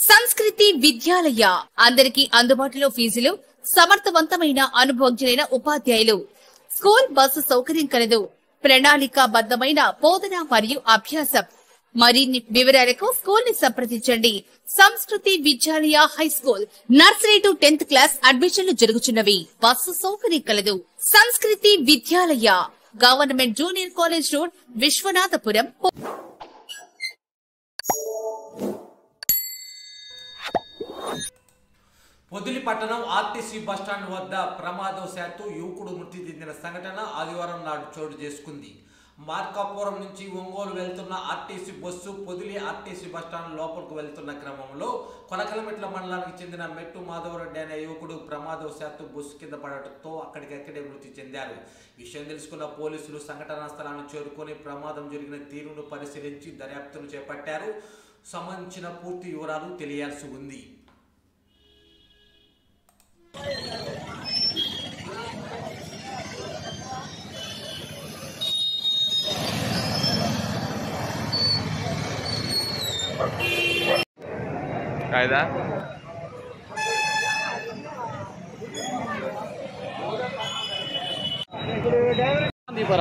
సంస్కృతి విద్యాలయ అందరికీ అందుబాటులో ఫీజులు, సమర్థవంతమైన అనుభవజ్ఞులైన ఉపాధ్యాయులు, స్కూల్ బస్సు సౌకర్యం కలదు. ప్రణాళికాబద్ధమైన బోధన మరియు అభ్యాసం. మరిన్ని వివరాలకు స్కూల్ ని సంప్రదించండి. Sanskriti Vidyalaya high school nursery to 10th class అడ్మిషన్లు జరుగుతున్నవి. బస్సు సౌకర్యం కలదు. Sanskriti Vidyalaya government junior college road, Vishwanathapuram. Podili పట్టణం ఆర్టీసీ బస్టాండ్ వద్ద ప్రమాదవశాత్తు యువకుడు మృతి చెందిన సంఘటన ఆదివారం నాడు చోటు చేసుకుంది. మార్కాపురం నుంచి ఒంగోలు వెళ్తున్న RTC bus Podili RTC bus stand లోపలికి వెళ్తున్న క్రమంలో కొనకలమెట్ల మండలానికి చెందిన మెట్టు మాధవరెడ్డి అనే యువకుడు ప్రమాదవశాత్తు బస్సు కింద పడటంతో అక్కడికక్కడే మృతి చెందారు. విషయం తెలుసుకున్న పోలీసులు సంఘటనా స్థలాన్ని చేరుకొని ప్రమాదం జరిగిన తీరును పరిశీలించి దర్యాప్తును చేపట్టారు. సంబంధించిన పూర్తి వివరాలు తెలియాల్సి ఉంది. कायदा दी पर